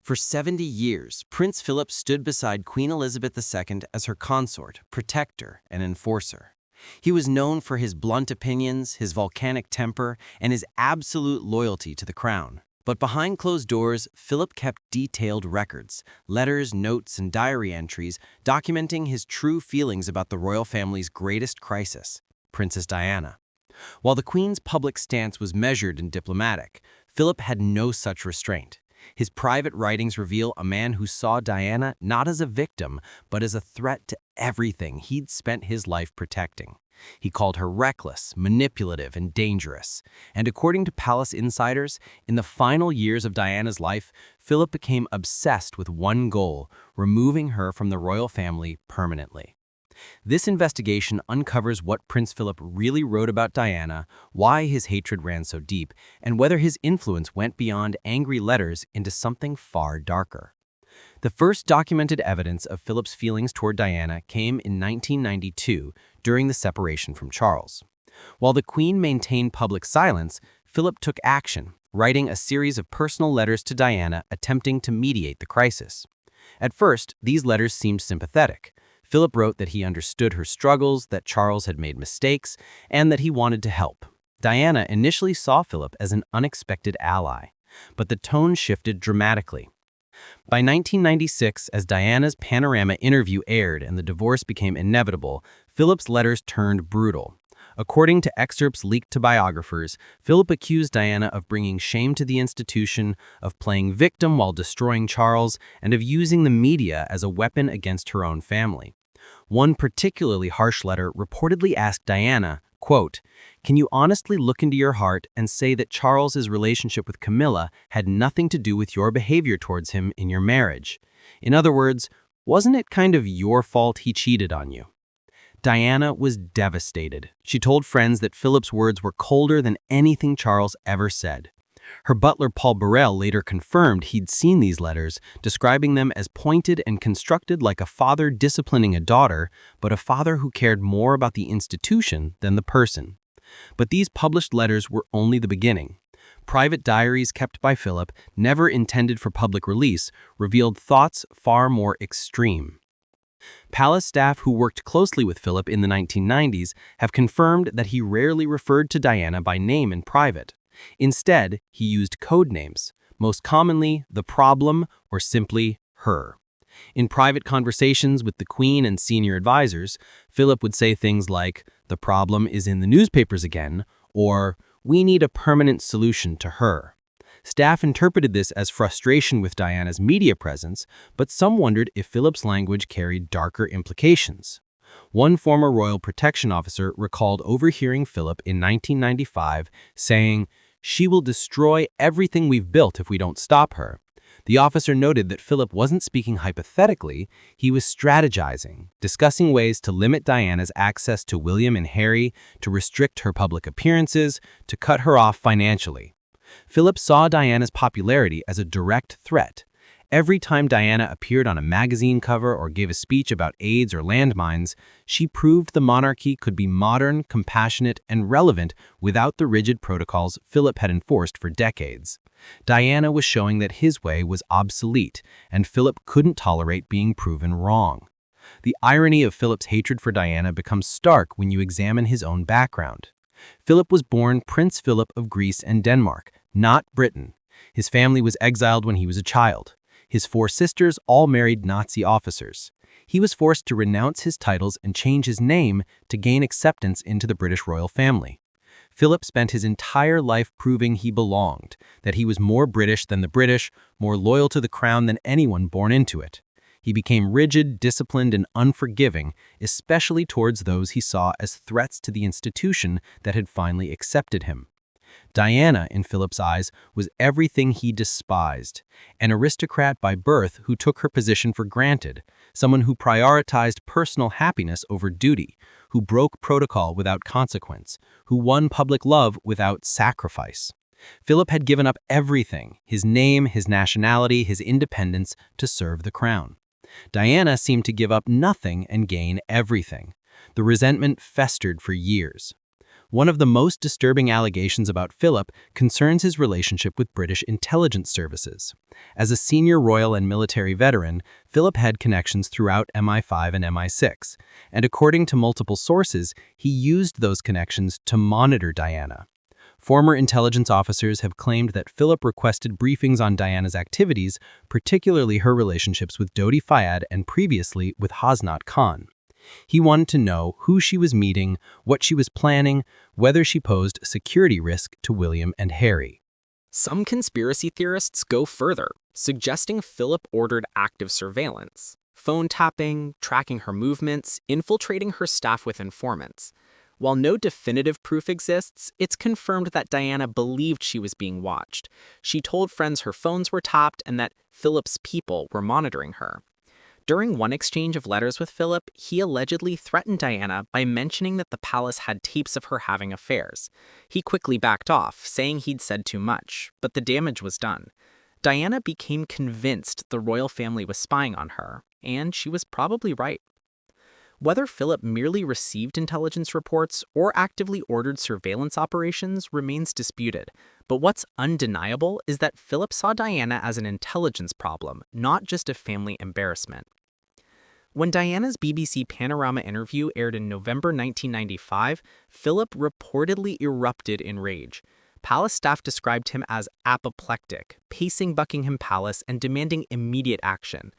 For 70 years, Prince Philip stood beside Queen Elizabeth II as her consort, protector, and enforcer. He was known for his blunt opinions, his volcanic temper, and his absolute loyalty to the crown. But behind closed doors, Philip kept detailed records, letters, notes, and diary entries documenting his true feelings about the royal family's greatest crisis, Princess Diana. While the Queen's public stance was measured and diplomatic, Philip had no such restraint. His private writings reveal a man who saw Diana not as a victim, but as a threat to everything he'd spent his life protecting. He called her reckless, manipulative, and dangerous. And according to palace insiders, in the final years of Diana's life, Philip became obsessed with one goal: removing her from the royal family permanently. This investigation uncovers what Prince Philip really wrote about Diana, why his hatred ran so deep, and whether his influence went beyond angry letters into something far darker. The first documented evidence of Philip's feelings toward Diana came in 1992 during the separation from Charles. While the Queen maintained public silence, Philip took action, writing a series of personal letters to Diana attempting to mediate the crisis. At first, these letters seemed sympathetic. Philip wrote that he understood her struggles, that Charles had made mistakes, and that he wanted to help. Diana initially saw Philip as an unexpected ally, but the tone shifted dramatically. By 1996, as Diana's Panorama interview aired and the divorce became inevitable, Philip's letters turned brutal. According to excerpts leaked to biographers, Philip accused Diana of bringing shame to the institution, of playing victim while destroying Charles, and of using the media as a weapon against her own family. One particularly harsh letter reportedly asked Diana, quote, "Can you honestly look into your heart and say that Charles's relationship with Camilla had nothing to do with your behavior towards him in your marriage? In other words, wasn't it kind of your fault he cheated on you?" Diana was devastated. She told friends that Philip's words were colder than anything Charles ever said. Her butler Paul Burrell later confirmed he'd seen these letters, describing them as pointed and constructed like a father disciplining a daughter, but a father who cared more about the institution than the person. But these published letters were only the beginning. Private diaries kept by Philip, never intended for public release, revealed thoughts far more extreme. Palace staff who worked closely with Philip in the 1990s have confirmed that he rarely referred to Diana by name in private. Instead, he used code names, most commonly the problem or simply her. In private conversations with the Queen and senior advisors, Philip would say things like, "The problem is in the newspapers again," or "We need a permanent solution to her." Staff interpreted this as frustration with Diana's media presence, but some wondered if Philip's language carried darker implications. One former royal protection officer recalled overhearing Philip in 1995 saying, "She will destroy everything we've built if we don't stop her." The officer noted that Philip wasn't speaking hypothetically, he was strategizing, discussing ways to limit Diana's access to William and Harry, to restrict her public appearances, to cut her off financially. Philip saw Diana's popularity as a direct threat. Every time Diana appeared on a magazine cover or gave a speech about AIDS or landmines, she proved the monarchy could be modern, compassionate, and relevant without the rigid protocols Philip had enforced for decades. Diana was showing that his way was obsolete, and Philip couldn't tolerate being proven wrong. The irony of Philip's hatred for Diana becomes stark when you examine his own background. Philip was born Prince Philip of Greece and Denmark, not Britain. His family was exiled when he was a child. His 4 sisters all married Nazi officers. He was forced to renounce his titles and change his name to gain acceptance into the British royal family. Philip spent his entire life proving he belonged, that he was more British than the British, more loyal to the crown than anyone born into it. He became rigid, disciplined, and unforgiving, especially towards those he saw as threats to the institution that had finally accepted him. Diana, in Philip's eyes, was everything he despised, an aristocrat by birth who took her position for granted, someone who prioritized personal happiness over duty, who broke protocol without consequence, who won public love without sacrifice. Philip had given up everything, his name, his nationality, his independence, to serve the crown. Diana seemed to give up nothing and gain everything. The resentment festered for years. One of the most disturbing allegations about Philip concerns his relationship with British intelligence services. As a senior royal and military veteran, Philip had connections throughout MI5 and MI6, and according to multiple sources, he used those connections to monitor Diana. Former intelligence officers have claimed that Philip requested briefings on Diana's activities, particularly her relationships with Dodi Fayed and previously with Hasnat Khan. He wanted to know who she was meeting, what she was planning, whether she posed a security risk to William and Harry. Some conspiracy theorists go further, suggesting Philip ordered active surveillance, phone tapping, tracking her movements, infiltrating her staff with informants. While no definitive proof exists, it's confirmed that Diana believed she was being watched. She told friends her phones were tapped and that Philip's people were monitoring her. During one exchange of letters with Philip, he allegedly threatened Diana by mentioning that the palace had tapes of her having affairs. He quickly backed off, saying he'd said too much, but the damage was done. Diana became convinced the royal family was spying on her, and she was probably right. Whether Philip merely received intelligence reports or actively ordered surveillance operations remains disputed, but what's undeniable is that Philip saw Diana as an intelligence problem, not just a family embarrassment. When Diana's BBC Panorama interview aired in November 1995, Philip reportedly erupted in rage. Palace staff described him as apoplectic, pacing Buckingham Palace and demanding immediate action.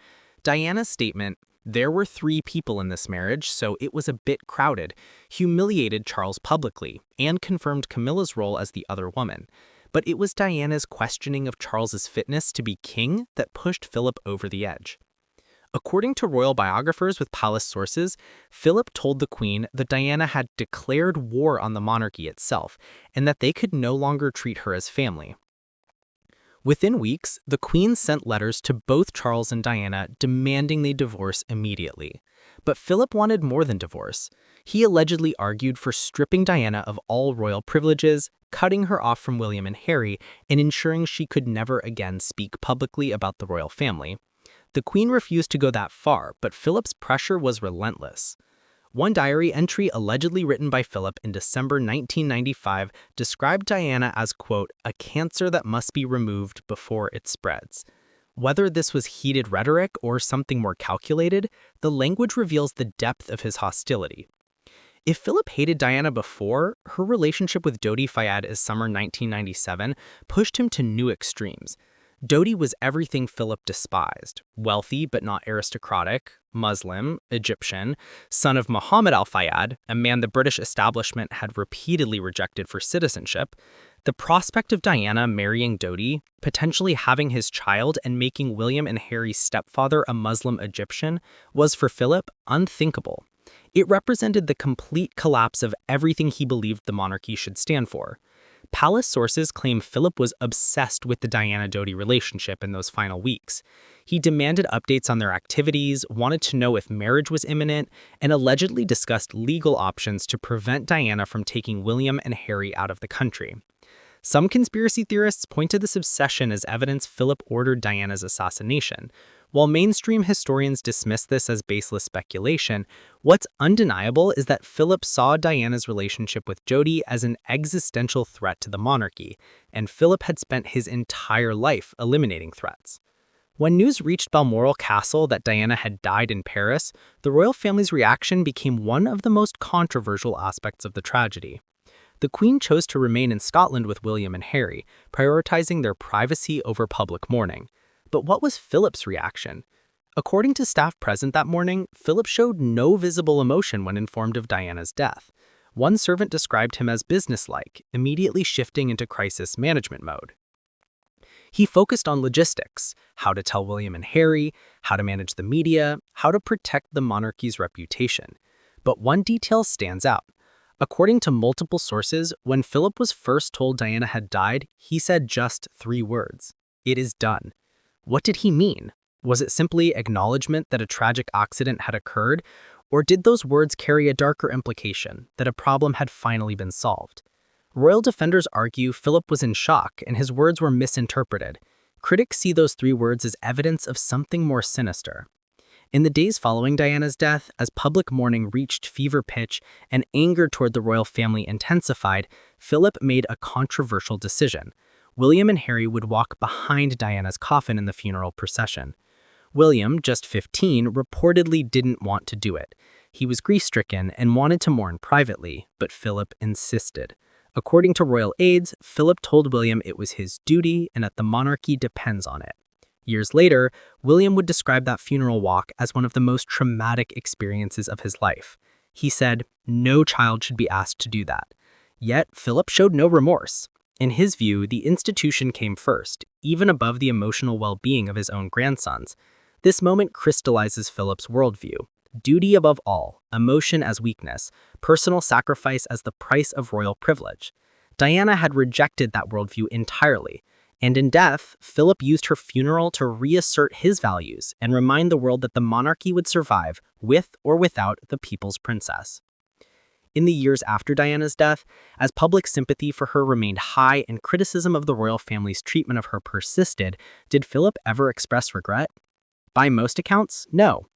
Diana's statement, "There were 3 people in this marriage, so it was a bit crowded," humiliated Charles publicly and confirmed Camilla's role as the other woman. But it was Diana's questioning of Charles's fitness to be king that pushed Philip over the edge. According to royal biographers with palace sources, Philip told the Queen that Diana had declared war on the monarchy itself and that they could no longer treat her as family. Within weeks, the Queen sent letters to both Charles and Diana demanding they divorce immediately. But Philip wanted more than divorce. He allegedly argued for stripping Diana of all royal privileges, cutting her off from William and Harry, and ensuring she could never again speak publicly about the royal family. The Queen refused to go that far, but Philip's pressure was relentless. One diary entry allegedly written by Philip in December 1995 described Diana as, quote, "a cancer that must be removed before it spreads." Whether this was heated rhetoric or something more calculated, the language reveals the depth of his hostility. If Philip hated Diana before, her relationship with Dodi Fayed in summer 1997 pushed him to new extremes. Dodi was everything Philip despised: wealthy but not aristocratic, Muslim, Egyptian, son of Muhammad al-Fayed, a man the British establishment had repeatedly rejected for citizenship. The prospect of Diana marrying Dodi, potentially having his child and making William and Harry's stepfather a Muslim Egyptian, was for Philip unthinkable. It represented the complete collapse of everything he believed the monarchy should stand for. Palace sources claim Philip was obsessed with the Diana-Dodi relationship in those final weeks. He demanded updates on their activities, wanted to know if marriage was imminent, and allegedly discussed legal options to prevent Diana from taking William and Harry out of the country. Some conspiracy theorists point to this obsession as evidence Philip ordered Diana's assassination. While mainstream historians dismiss this as baseless speculation, what's undeniable is that Philip saw Diana's relationship with Dodi as an existential threat to the monarchy, and Philip had spent his entire life eliminating threats. When news reached Balmoral Castle that Diana had died in Paris, the royal family's reaction became one of the most controversial aspects of the tragedy. The Queen chose to remain in Scotland with William and Harry, prioritizing their privacy over public mourning. But what was Philip's reaction? According to staff present that morning, Philip showed no visible emotion when informed of Diana's death. One servant described him as businesslike, immediately shifting into crisis management mode. He focused on logistics: how to tell William and Harry, how to manage the media, how to protect the monarchy's reputation. But one detail stands out. According to multiple sources, when Philip was first told Diana had died, he said just 3 words: "It is done." What did he mean? Was it simply acknowledgement that a tragic accident had occurred, or did those words carry a darker implication, that a problem had finally been solved? Royal defenders argue Philip was in shock and his words were misinterpreted. Critics see those 3 words as evidence of something more sinister. In the days following Diana's death, as public mourning reached fever pitch and anger toward the royal family intensified, Philip made a controversial decision. William and Harry would walk behind Diana's coffin in the funeral procession. William, just 15, reportedly didn't want to do it. He was grief-stricken and wanted to mourn privately, but Philip insisted. According to royal aides, Philip told William it was his duty and that the monarchy depends on it. Years later, William would describe that funeral walk as one of the most traumatic experiences of his life. He said, "No child should be asked to do that." Yet, Philip showed no remorse. In his view, the institution came first, even above the emotional well-being of his own grandsons. This moment crystallizes Philip's worldview. Duty above all, emotion as weakness, personal sacrifice as the price of royal privilege. Diana had rejected that worldview entirely, and in death, Philip used her funeral to reassert his values and remind the world that the monarchy would survive with or without the people's princess. In the years after Diana's death, as public sympathy for her remained high and criticism of the royal family's treatment of her persisted, did Philip ever express regret? By most accounts, no.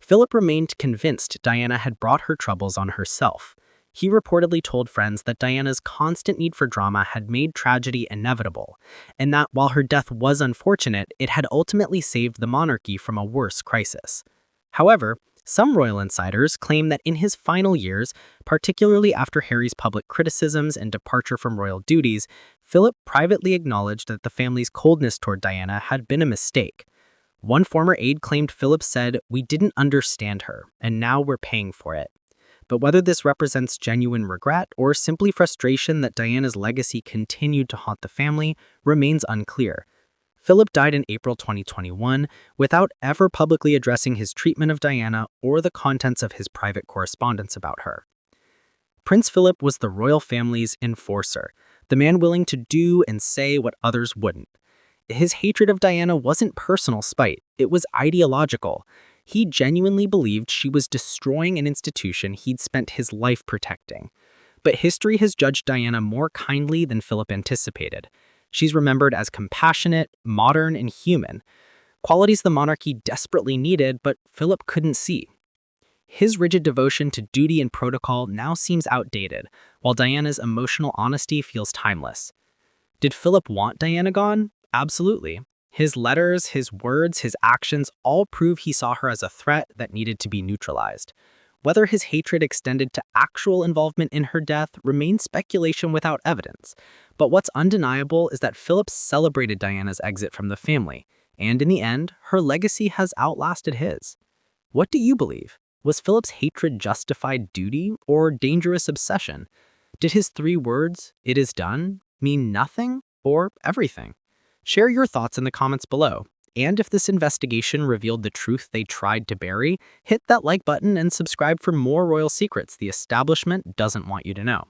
Philip remained convinced Diana had brought her troubles on herself. He reportedly told friends that Diana's constant need for drama had made tragedy inevitable, and that while her death was unfortunate, it had ultimately saved the monarchy from a worse crisis. However, some royal insiders claim that in his final years, particularly after Harry's public criticisms and departure from royal duties, Philip privately acknowledged that the family's coldness toward Diana had been a mistake. One former aide claimed Philip said, "We didn't understand her, and now we're paying for it." But whether this represents genuine regret or simply frustration that Diana's legacy continued to haunt the family remains unclear. Philip died in April 2021 without ever publicly addressing his treatment of Diana or the contents of his private correspondence about her. Prince Philip was the royal family's enforcer, the man willing to do and say what others wouldn't. His hatred of Diana wasn't personal spite, it was ideological. He genuinely believed she was destroying an institution he'd spent his life protecting. But history has judged Diana more kindly than Philip anticipated. She's remembered as compassionate, modern, and human, qualities the monarchy desperately needed but Philip couldn't see. His rigid devotion to duty and protocol now seems outdated, while Diana's emotional honesty feels timeless. Did Philip want Diana gone? Absolutely. His letters, his words, his actions all prove he saw her as a threat that needed to be neutralized. Whether his hatred extended to actual involvement in her death remains speculation without evidence. But what's undeniable is that Philip celebrated Diana's exit from the family, and in the end, her legacy has outlasted his. What do you believe? Was Philip's hatred justified duty or dangerous obsession? Did his 3 words, "It is done," mean nothing or everything? Share your thoughts in the comments below. And if this investigation revealed the truth they tried to bury, hit that like button and subscribe for more royal secrets the establishment doesn't want you to know.